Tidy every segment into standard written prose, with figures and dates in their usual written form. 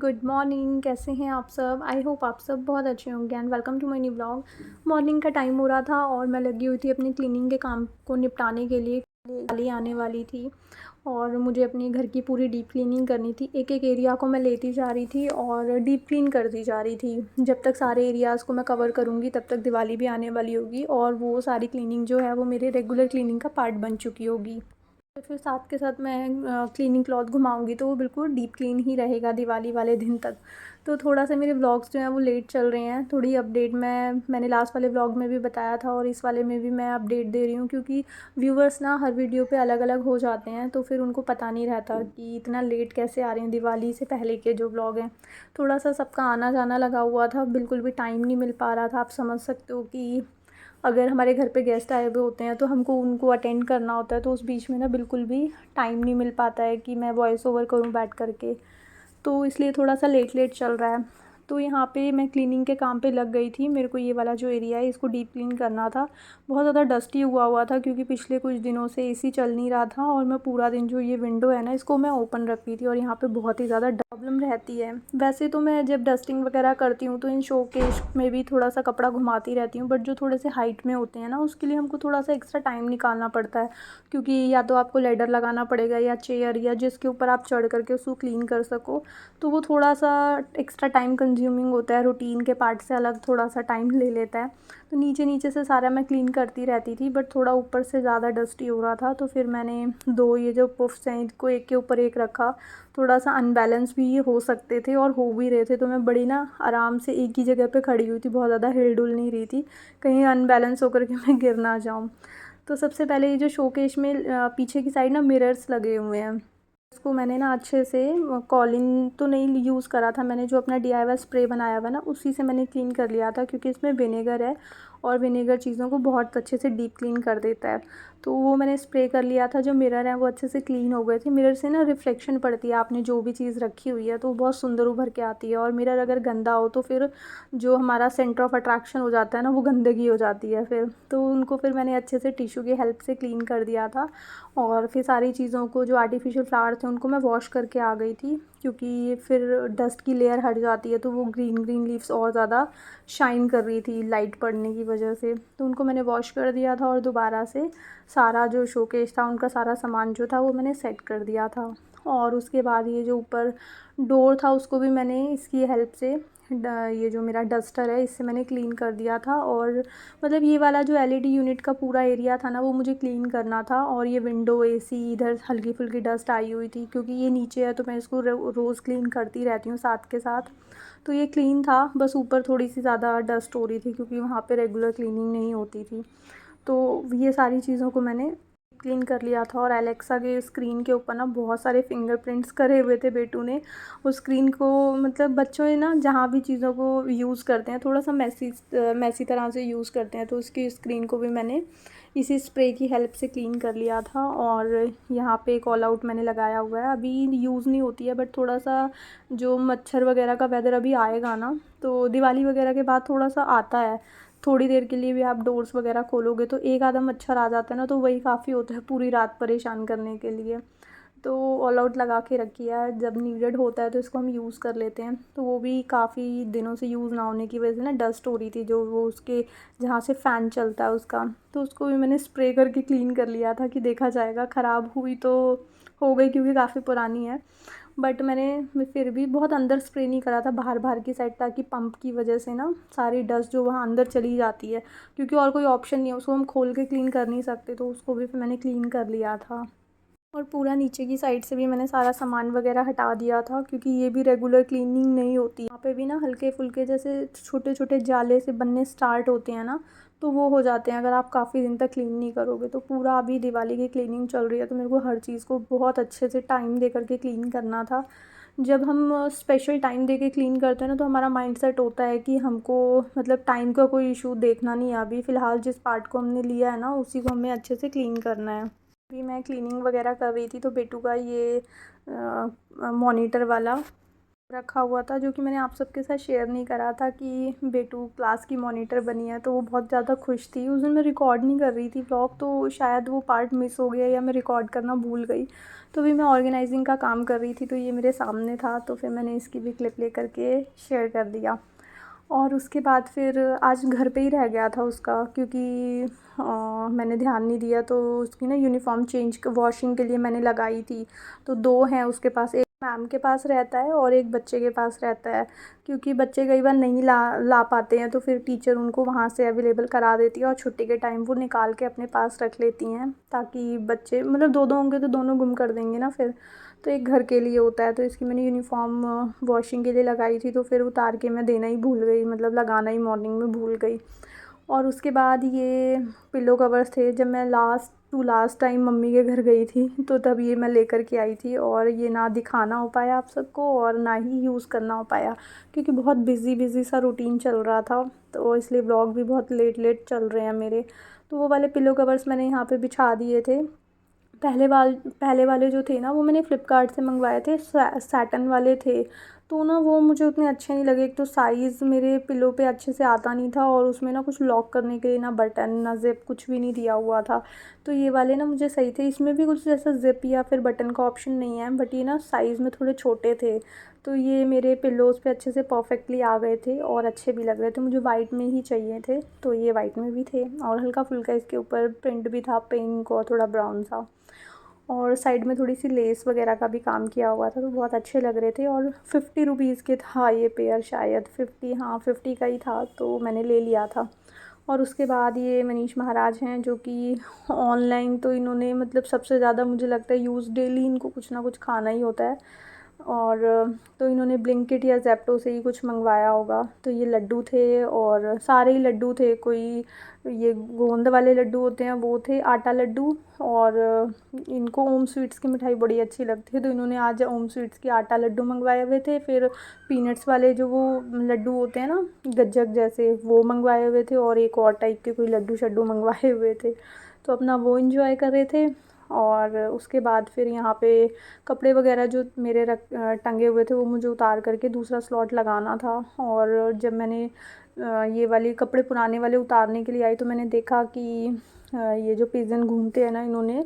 Good morning. कैसे हैं आप सब? आई होप आप सब बहुत अच्छे होंगे and welcome to my new blog. Morning का टाइम हो रहा था और मैं लगी हुई थी अपनी क्लीनिंग के काम को निपटाने के लिए। दिवाली आने वाली थी और मुझे अपने घर की पूरी डीप क्लीनिंग करनी थी। एक एक एरिया को मैं लेती जा रही थी और डीप क्लीन करती जा रही थी। जब तक सारे एरियाज़ को मैं कवर करूँगी तब तक दिवाली भी आने वाली होगी और वो सारी क्लीनिंग जो है वो मेरे रेगुलर क्लीनिंग का पार्ट बन चुकी होगी। तो फिर साथ के साथ मैं क्लीनिंग क्लॉथ घुमाऊँगी तो वो बिल्कुल डीप क्लीन ही रहेगा दिवाली वाले दिन तक। तो थोड़ा सा मेरे व्लॉग्स जो हैं वो लेट चल रहे हैं। थोड़ी अपडेट मैंने लास्ट वाले व्लॉग में भी बताया था और इस वाले में भी मैं अपडेट दे रही हूँ, क्योंकि व्यूवर्स ना हर वीडियो पे अलग अलग हो जाते हैं तो फिर उनको पता नहीं रहता कि इतना लेट कैसे आ रहे हैं दिवाली से पहले के जो व्लॉग हैं। थोड़ा सा सबका आना जाना लगा हुआ था, बिल्कुल भी टाइम नहीं मिल पा रहा था। आप समझ सकते हो कि अगर हमारे घर पे गेस्ट आए हुए होते हैं तो हमको उनको अटेंड करना होता है, तो उस बीच में ना बिल्कुल भी टाइम नहीं मिल पाता है कि मैं वॉइस ओवर करूँ बैठ करके। तो इसलिए थोड़ा सा लेट लेट चल रहा है। तो यहाँ पे मैं क्लीनिंग के काम पे लग गई थी। मेरे को ये वाला जो एरिया है इसको डीप क्लीन करना था। बहुत ज़्यादा डस्टी हुआ था क्योंकि पिछले कुछ दिनों से एसी चल नहीं रहा था और मैं पूरा दिन जो ये विंडो है ना इसको मैं ओपन रखी थी और यहाँ पे बहुत ही ज़्यादा प्रॉब्लम रहती है। वैसे तो मैं जब डस्टिंग वगैरह करती हूँ तो इन शोकेस में भी थोड़ा सा कपड़ा घुमाती रहती हूँ, बट जो थोड़े से हाइट में होते हैं ना उसके लिए हमको थोड़ा सा एक्स्ट्रा टाइम निकालना पड़ता है, क्योंकि या तो आपको लेडर लगाना पड़ेगा या चेयर या जिसके ऊपर आप चढ़ करके उसको क्लीन कर सको। तो वो थोड़ा सा एक्स्ट्रा टाइम कंज्यूमिंग होता है, रूटीन के पार्ट से अलग थोड़ा सा टाइम ले लेता है। तो नीचे नीचे से सारा मैं क्लीन करती रहती थी, बट थोड़ा ऊपर से ज़्यादा डस्टी हो रहा था तो फिर मैंने दो ये जो पुफ्स हैं इनको एक के ऊपर एक रखा। थोड़ा सा अनबैलेंस भी ये हो सकते थे और हो भी रहे थे, तो मैं बड़ी ना आराम से एक ही जगह पे खड़ी हुई थी, बहुत ज़्यादा हिल डुल नहीं रही थी कहीं अनबैलेंस होकर के मैं गिर ना जाऊँ। तो सबसे पहले ये जो शोकेस में पीछे की साइड ना मिरर्स लगे हुए हैं, इसको मैंने ना अच्छे से कॉलिन तो नहीं यूज़ करा था, मैंने जो अपना DIY स्प्रे बनाया हुआ ना उसी से मैंने क्लीन कर लिया था, क्योंकि इसमें विनेगर है और विनेगर चीज़ों को बहुत अच्छे से डीप क्लीन कर देता है। तो वो मैंने स्प्रे कर लिया था। जो मिरर है वो अच्छे से क्लीन हो गए थे। मिरर से ना रिफ्लेक्शन पड़ती है, आपने जो भी चीज़ रखी हुई है तो वो बहुत सुंदर उभर के आती है। और मिरर अगर गंदा हो तो फिर जो हमारा सेंटर ऑफ अट्रैक्शन हो जाता है ना वो गंदगी हो जाती है फिर। तो उनको फिर मैंने अच्छे से टिश्यू की हेल्प से क्लीन कर दिया था और फिर सारी चीज़ों को जो आर्टिफिशियल फ्लावर थे उनको मैं वॉश करके आ गई थी, क्योंकि फिर डस्ट की लेयर हट जाती है तो वो ग्रीन ग्रीन लीव्स और ज़्यादा शाइन कर रही थी लाइट पड़ने की वजह से। तो उनको मैंने वॉश कर दिया था और दोबारा से सारा जो शोकेस था उनका सारा सामान जो था वो मैंने सेट कर दिया था। और उसके बाद ये जो ऊपर डोर था उसको भी मैंने इसकी हेल्प से ये जो मेरा डस्टर है इससे मैंने क्लीन कर दिया था। और मतलब ये वाला जो LED यूनिट का पूरा एरिया था ना वो मुझे क्लीन करना था। और ये विंडो AC इधर हल्की फुल्की डस्ट आई हुई थी, क्योंकि ये नीचे है तो मैं इसको रोज़ क्लीन करती रहती हूँ साथ के साथ। तो ये क्लीन था, बस ऊपर थोड़ी सी ज़्यादा डस्ट हो रही थी क्योंकि वहाँ पे रेगुलर क्लीनिंग नहीं होती थी। तो ये सारी चीज़ों को मैंने क्लीन कर लिया था। और एलेक्सा के स्क्रीन के ऊपर ना बहुत सारे फिंगरप्रिंट्स करे हुए थे बेटू ने। उस स्क्रीन को मतलब बच्चों ने ना जहाँ भी चीज़ों को यूज़ करते हैं थोड़ा सा मैसी तरह से यूज़ करते हैं, तो उसकी स्क्रीन को भी मैंने इसी स्प्रे की हेल्प से क्लीन कर लिया था। और यहाँ पे एक ऑल आउट मैंने लगाया हुआ है, अभी यूज़ नहीं होती है, बट थोड़ा सा जो मच्छर वगैरह का वेदर अभी आएगा ना तो दिवाली वगैरह के बाद थोड़ा सा आता है। थोड़ी देर के लिए भी आप डोर्स वगैरह खोलोगे तो एक आधा मच्छर आ जाता है ना, तो वही काफ़ी होता है पूरी रात परेशान करने के लिए। तो ऑल आउट लगा के रखी है, जब नीडेड होता है तो इसको हम यूज़ कर लेते हैं। तो वो भी काफ़ी दिनों से यूज़ ना होने की वजह से ना डस्ट हो रही थी, जो वो उसके जहाँ से फ़ैन चलता है उसका, तो उसको भी मैंने स्प्रे करके क्लीन कर लिया था कि देखा जाएगा। ख़राब हुई तो हो गई क्योंकि काफ़ी पुरानी है, बट मैंने फिर भी बहुत अंदर स्प्रे नहीं करा था, बाहर बाहर की साइड, ताकि पंप की वजह से ना सारी डस्ट जो वहाँ अंदर चली जाती है, क्योंकि और कोई ऑप्शन नहीं है, उसको हम खोल के क्लीन कर नहीं सकते। तो उसको भी फिर मैंने क्लीन कर लिया था। और पूरा नीचे की साइड से भी मैंने सारा सामान वगैरह हटा दिया था, क्योंकि ये भी रेगुलर क्लीनिंग नहीं होती। यहाँ पे भी ना हल्के फुल्के जैसे छोटे छोटे जाले से बनने स्टार्ट होते हैं ना, तो वो हो जाते हैं अगर आप काफ़ी दिन तक क्लीन नहीं करोगे। तो पूरा अभी दिवाली की क्लीनिंग चल रही है तो मेरे को हर चीज़ को बहुत अच्छे से टाइम दे करके क्लीन करना था। जब हम स्पेशल टाइम दे के क्लीन करते हैं ना तो हमारा माइंड सेट होता है कि हमको मतलब टाइम का कोई इशू देखना नहीं है। अभी फ़िलहाल जिस पार्ट को हमने लिया है ना उसी को हमें अच्छे से क्लीन करना है। अभी मैं क्लीनिंग वगैरह कर रही थी तो बेटू का ये मॉनिटर वाला रखा हुआ था, जो कि मैंने आप सबके साथ शेयर नहीं करा था कि बेटू क्लास की मॉनिटर बनी है। तो वो बहुत ज़्यादा खुश थी। उस दिन मैं रिकॉर्ड नहीं कर रही थी व्लॉग, तो शायद वो पार्ट मिस हो गया या मैं रिकॉर्ड करना भूल गई। तो भी मैं ऑर्गेनाइजिंग का काम कर रही थी, तो ये मेरे सामने था, तो फिर मैंने इसकी भी क्लिप ले करके शेयर कर दिया। और उसके बाद फिर आज घर पे ही रह गया था उसका, क्योंकि मैंने ध्यान नहीं दिया। तो उसकी ना यूनिफ़ॉर्म चेंज वॉशिंग के लिए मैंने लगाई थी। तो 2 हैं उसके पास, एक मैम के पास रहता है और एक बच्चे के पास रहता है। क्योंकि बच्चे कई बार नहीं ला पाते हैं, तो फिर टीचर उनको वहाँ से अवेलेबल करा देती है और छुट्टी के टाइम वो निकाल के अपने पास रख लेती हैं, ताकि बच्चे मतलब 2-2 होंगे तो दोनों गुम कर देंगे ना फिर। तो एक घर के लिए होता है। तो इसकी मैंने यूनिफ़ॉर्म वॉशिंग के लिए लगाई थी, तो फिर उतार के मैं देना ही भूल गई, मतलब लगाना ही मॉर्निंग में भूल गई। और उसके बाद ये पिलो कवर्स थे, जब मैं लास्ट टाइम मम्मी के घर गई थी, तो तब ये मैं लेकर के आई थी। और ये ना दिखाना हो पाया आप सबको और ना ही यूज़ करना हो पाया, क्योंकि बहुत बिज़ी सा रूटीन चल रहा था, तो इसलिए व्लॉग भी बहुत लेट चल रहे हैं मेरे। तो वो वाले पिलो कवर्स मैंने यहाँ पे बिछा दिए थे। पहले वाले जो थे ना, वो मैंने फ़्लिपकार्ट से मंगवाए थे, सैटन वाले थे। तो ना वो मुझे उतने अच्छे नहीं लगे। एक तो साइज़ मेरे पिलो पे अच्छे से आता नहीं था, और उसमें ना कुछ लॉक करने के लिए ना बटन ना ज़िप कुछ भी नहीं दिया हुआ था। तो ये वाले ना मुझे सही थे। इसमें भी कुछ जैसा ज़िप या फिर बटन का ऑप्शन नहीं है, बट ये ना साइज़ में थोड़े छोटे थे। तो ये मेरे पिल्लोज़ पे अच्छे से परफेक्टली आ गए थे और अच्छे भी लग रहे थे। मुझे वाइट में ही चाहिए थे, तो ये वाइट में भी थे, और हल्का फुल्का इसके ऊपर प्रिंट भी था, पिंक और थोड़ा ब्राउन सा। और साइड में थोड़ी सी लेस वगैरह का भी काम किया हुआ था, तो बहुत अच्छे लग रहे थे। और 50 रुपीज़ के था ये पेयर, शायद 50, हाँ 50 का ही था, तो मैंने ले लिया था। और उसके बाद ये मनीष महाराज हैं, जो कि ऑनलाइन तो इन्होंने मतलब सबसे ज़्यादा मुझे लगता है यूज़, डेली इनको कुछ ना कुछ खाना ही होता है। और तो इन्होंने ब्लिंकिट या ज़ेप्टो से ही कुछ मंगवाया होगा। तो ये लड्डू थे, और सारे ही लड्डू थे, कोई ये गोंद वाले लड्डू होते हैं वो थे, आटा लड्डू। और इनको ओम स्वीट्स की मिठाई बड़ी अच्छी लगती है, तो इन्होंने आज ओम स्वीट्स के आटा लड्डू मंगवाए हुए थे। फिर पीनट्स वाले जो वो लड्डू होते हैं ना, गज्जक जैसे, वो मंगवाए हुए थे, और एक और टाइप के कोई लड्डू शड्डू मंगवाए हुए थे। तो अपना वो इंजॉय कर रहे थे। और उसके बाद फिर यहाँ पे कपड़े वगैरह जो मेरे टंगे हुए थे, वो मुझे उतार करके दूसरा स्लॉट लगाना था। और जब मैंने ये वाले कपड़े पुराने वाले उतारने के लिए आई, तो मैंने देखा कि ये जो पिजन घूमते हैं ना, इन्होंने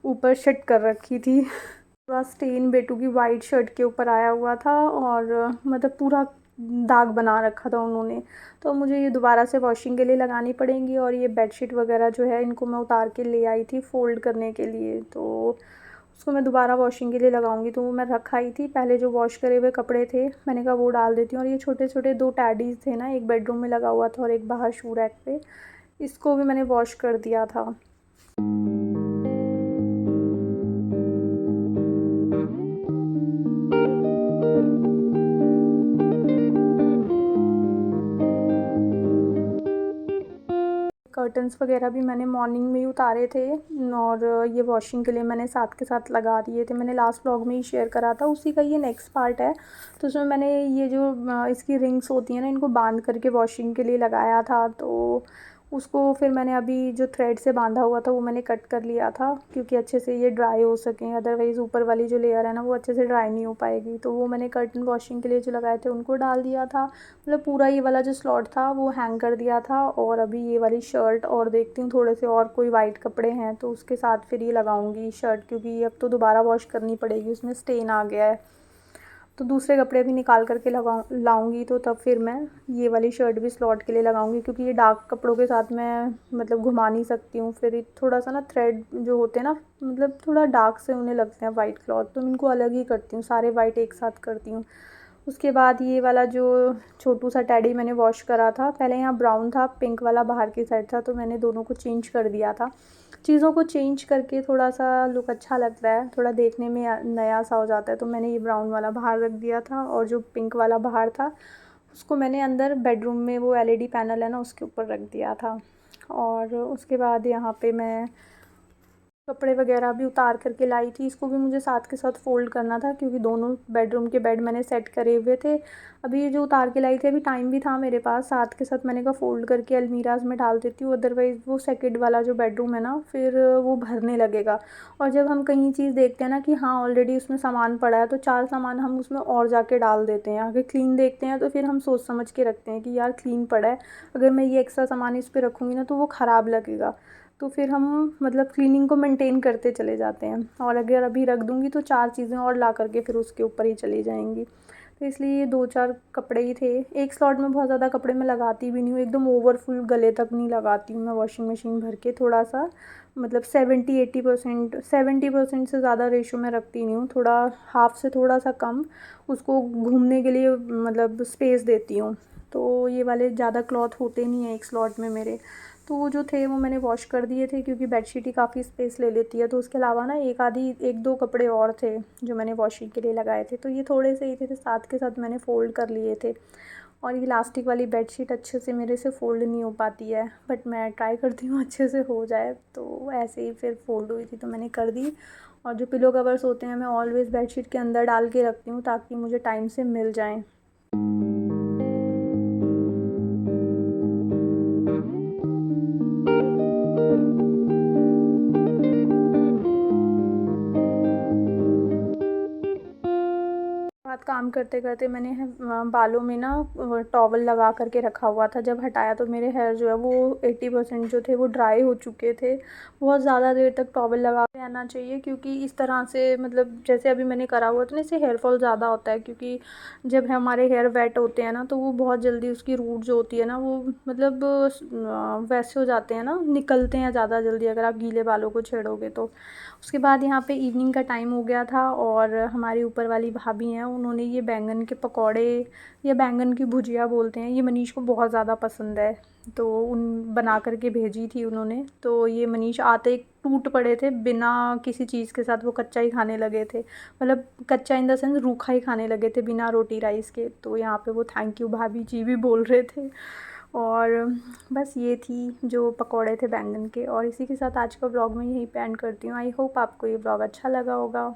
ऊपर शिट कर रखी थी। पूरा स्टेन बेटू की वाइट शर्ट के ऊपर आया हुआ था, और मतलब पूरा दाग बना रखा था उन्होंने। तो मुझे ये दोबारा से वॉशिंग के लिए लगानी पड़ेंगी। और ये बेडशीट वगैरह जो है, इनको मैं उतार के ले आई थी फ़ोल्ड करने के लिए, तो उसको मैं दोबारा वॉशिंग के लिए लगाऊंगी। तो वो मैं रख आई थी, पहले जो वॉश करे हुए कपड़े थे, मैंने कहा वो डाल देती हूँ। और ये छोटे छोटे 2 टैडीज़ थे ना, एक बेडरूम में लगा हुआ था और एक बाहर शू रैक पे, इसको भी मैंने वॉश कर दिया था। कर्टन्स वगैरह भी मैंने मॉर्निंग में ही उतारे थे, और ये वॉशिंग के लिए मैंने साथ के साथ लगा दिए थे। मैंने लास्ट व्लॉग में ही शेयर करा था, उसी का ये नेक्स्ट पार्ट है। तो उसमें मैंने ये जो इसकी रिंग्स होती हैं ना, इनको बांध करके वॉशिंग के लिए लगाया था। तो उसको फिर मैंने अभी जो थ्रेड से बांधा हुआ था, वो मैंने कट कर लिया था, क्योंकि अच्छे से ये ड्राई हो सकें। अदरवाइज़ ऊपर वाली जो लेयर है ना, वो अच्छे से ड्राई नहीं हो पाएगी। तो वो मैंने कर्टन वॉशिंग के लिए जो लगाए थे, उनको डाल दिया था। मतलब पूरा ये वाला जो स्लॉट था वो हैंग कर दिया था। और अभी ये वाली शर्ट, और देखती हूँ थोड़े से और कोई वाइट कपड़े हैं तो उसके साथ फिर ये लगाऊंगी शर्ट, क्योंकि अब तो दोबारा वॉश करनी पड़ेगी, उसमें स्टेन आ गया है। तो दूसरे कपड़े भी निकाल करके लाऊंगी, तो तब फिर मैं ये वाली शर्ट भी स्लॉट के लिए लगाऊंगी, क्योंकि ये डार्क कपड़ों के साथ मैं मतलब घुमा नहीं सकती हूँ। फिर थोड़ा सा ना थ्रेड जो होते हैं ना, मतलब थोड़ा डार्क से उन्हें लगते हैं वाइट क्लॉथ, तो मैं इनको अलग ही करती हूँ, सारे वाइट एक साथ करती हूँ। उसके बाद ये वाला जो छोटू सा टैडी मैंने वॉश करा था, पहले यहाँ ब्राउन था, पिंक वाला बाहर की साइड था, तो मैंने दोनों को चेंज कर दिया था। चीज़ों को चेंज करके थोड़ा सा लुक अच्छा लगता है, थोड़ा देखने में नया सा हो जाता है। तो मैंने ये ब्राउन वाला बाहर रख दिया था, और जो पिंक वाला बाहर था, उसको मैंने अंदर बेडरूम में वो एलईडी पैनल है ना, उसके ऊपर रख दिया था। और उसके बाद यहाँ पे मैं कपड़े वगैरह भी उतार करके लाई थी, इसको भी मुझे साथ के साथ फ़ोल्ड करना था क्योंकि दोनों बेडरूम के बेड मैंने सेट करे हुए थे। अभी ये जो उतार के लाई थी, अभी टाइम भी था मेरे पास, साथ के साथ मैंने कहा फ़ोल्ड करके अलमीराज में डाल देती हूँ, अदरवाइज़ वो सेकंड वाला जो बेडरूम है ना फिर वो भरने लगेगा। और जब हम कहीं चीज़ देखते हैं ना कि हाँ ऑलरेडी उसमें सामान पड़ा है, तो 4 सामान हम उसमें और जाके डाल देते हैं। अगर क्लीन देखते हैं तो फिर हम सोच समझ के रखते हैं कि यार क्लीन पड़ा है, अगर मैं ये एक्स्ट्रा सामान इस पे रखूँगी ना तो वो ख़राब लगेगा। तो फिर हम मतलब क्लीनिंग को मेंटेन करते चले जाते हैं, और अगर अभी रख दूँगी तो 4 चीज़ें और ला करके फिर उसके ऊपर ही चली जाएँगी। तो इसलिए ये 2-4 कपड़े ही थे। एक स्लॉट में बहुत ज़्यादा कपड़े मैं लगाती भी नहीं हूँ, एकदम ओवर फुल गले तक नहीं लगाती हूँ मैं वॉशिंग मशीन भर के, थोड़ा-सा मतलब 70-80% 70% से ज़्यादा रेशो में रखती नहीं हूँ, थोड़ा हाफ़ से थोड़ा-सा कम उसको घूमने के लिए मतलब स्पेस देती हूँ। तो ये वाले ज़्यादा क्लॉथ होते नहीं हैं एक स्लॉट में मेरे। तो वो जो थे वो मैंने वॉश कर दिए थे क्योंकि बेडशीट ही काफ़ी स्पेस ले लेती है, तो उसके अलावा ना एक दो कपड़े और थे जो मैंने वॉशिंग के लिए लगाए थे, तो ये थोड़े से ही थे, तो साथ के साथ मैंने फ़ोल्ड कर लिए थे। और ये इलास्टिक वाली बेडशीट अच्छे से मेरे से फ़ोल्ड नहीं हो पाती है, बट मैं ट्राई करती हूँ अच्छे से हो जाए, तो ऐसे ही फिर फ़ोल्ड हुई थी तो मैंने कर दी। और जो पिलो कवर्स होते हैं मैं ऑलवेज़ बेडशीट के अंदर डाल के रखती हूँ ताकि मुझे टाइम से मिल जाएँ। रात काम करते करते मैंने बालों में ना टॉवल लगा करके रखा हुआ था, जब हटाया तो मेरे हेयर जो है वो 80% जो थे वो ड्राई हो चुके थे। बहुत ज़्यादा देर तक टॉवल लगा के रहना चाहिए क्योंकि इस तरह से मतलब जैसे अभी मैंने करा हुआ था ना, इससे हेयर फॉल ज़्यादा होता है क्योंकि जब हमारे हेयर वेट होते हैं ना तो वो बहुत जल्दी उसकी रूट जो होती है ना वो मतलब वैसे हो जाते हैं ना, निकलते हैं ज़्यादा जल्दी अगर आप गीले बालों को छेड़ोगे तो। उसके बाद यहाँ पे इवनिंग का टाइम हो गया था और हमारी ऊपर वाली भाभी हैं, उन्होंने ये बैंगन के पकौड़े या बैंगन की भुजिया बोलते हैं, ये मनीष को बहुत ज़्यादा पसंद है, तो उन बना कर के भेजी थी उन्होंने। तो ये मनीष आते ही टूट पड़े थे, बिना किसी चीज़ के साथ वो कच्चा ही खाने लगे थे, मतलब कच्चा इन द सेंस रूखा ही खाने लगे थे बिना रोटी राइस के। तो यहाँ पे वो थैंक यू भाभी जी भी बोल रहे थे। और बस ये थी जो पकौड़े थे बैंगन के, और इसी के साथ आज का व्लॉग मैं यहीं पे एंड करती हूँ। आई होप आपको ये व्लॉग अच्छा लगा होगा।